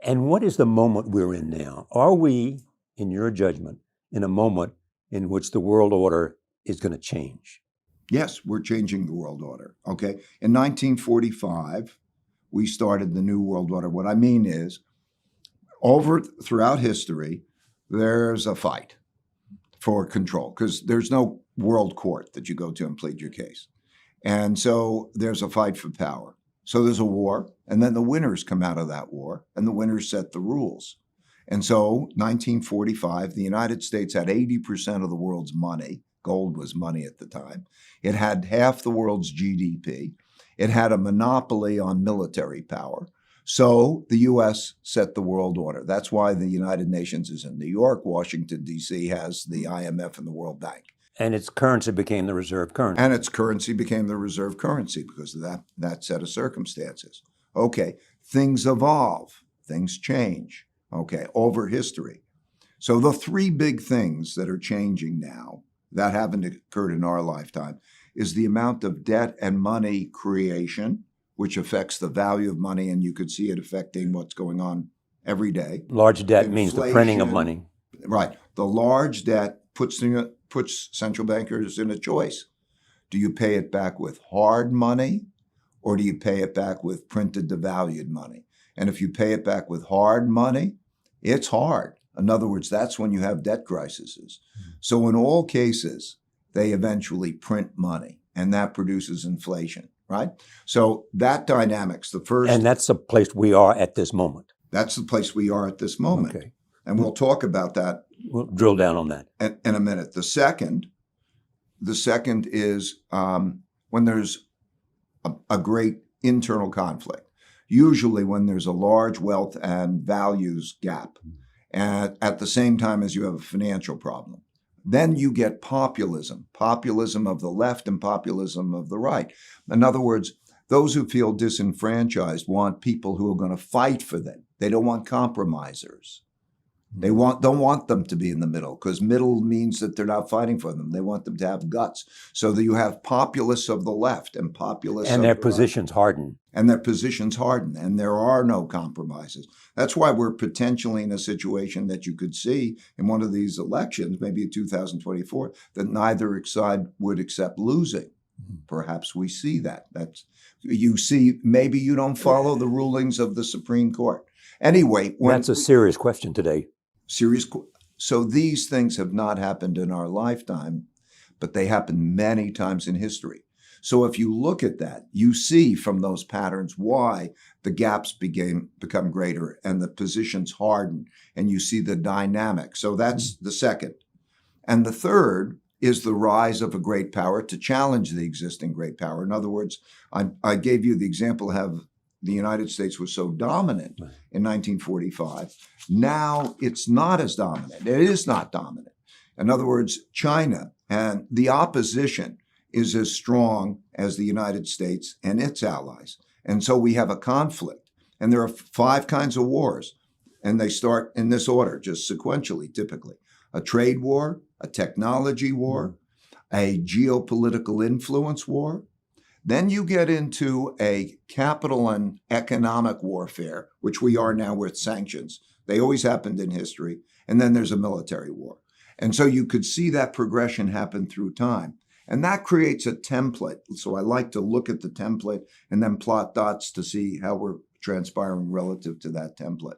And what is the moment we're in now? Are we, in your judgment, in a moment in which the world order is going to change? Yes, we're changing the world order. Okay. In 1945, we started the New World Order. What I mean is, throughout history, there's a fight for control because there's no world court that you go to and plead your case. And so there's a fight for power. So there's a war, and then the winners come out of that war, and the winners set the rules. And so 1945, the United States had 80% of the world's money. Gold was money at the time. It had half the world's GDP. It had a monopoly on military power. So the U.S. set the world order. That's why the United Nations is in New York. Washington, D.C. has the IMF and the World Bank. And its currency became the reserve currency. And its currency became the reserve currency because of that set of circumstances. Okay, things evolve, things change, okay, over history. So the three big things that are changing now that haven't occurred in our lifetime is the amount of debt and money creation, which affects the value of money, and you could see it affecting what's going on every day. Large debt means the printing of money. Right. The large debt puts central bankers in a choice. Do you pay it back with hard money, or do you pay it back with printed devalued money? And if you pay it back with hard money, it's hard. In other words, that's when you have debt crises. So in all cases, they eventually print money, and that produces inflation, right? So that dynamics, the first... And that's the place we are at this moment. That's the place we are at this moment. Okay. And we'll talk about that. We'll drill down on that in a minute. The second is when there's a great internal conflict, usually when there's a large wealth and values gap, and at the same time as you have a financial problem. Then you get populism of the left and populism of the right. In other words, those who feel disenfranchised want people who are going to fight for them. They don't want compromisers. They don't want them to be in the middle because middle means that they're not fighting for them. They want them to have guts. So that you have populists of the left and populists and their positions harden. And their positions harden, and there are no compromises. That's why we're potentially in a situation that you could see in one of these elections, maybe in 2024, that neither side would accept losing. Perhaps we see that. Maybe you don't follow the rulings of the Supreme Court. Anyway, that's a serious question today. So these things have not happened in our lifetime, but they happened many times in history. So if you look at that, you see from those patterns why the gaps become greater and the positions harden, and you see the dynamic. So that's the second. And the third is the rise of a great power to challenge the existing great power. In other words, I gave you the example of how the United States was so dominant in 1945. Now it's not as dominant. It is not dominant. In other words, China and the opposition is as strong as the United States and its allies. And so we have a conflict. And there are 5 kinds of wars. And they start in this order, just sequentially, typically. A trade war, a technology war, a geopolitical influence war. Then you get into a capital and economic warfare, which we are now with sanctions. They always happened in history. And then there's a military war. And so you could see that progression happen through time. And that creates a template. So I like to look at the template and then plot dots to see how we're transpiring relative to that template.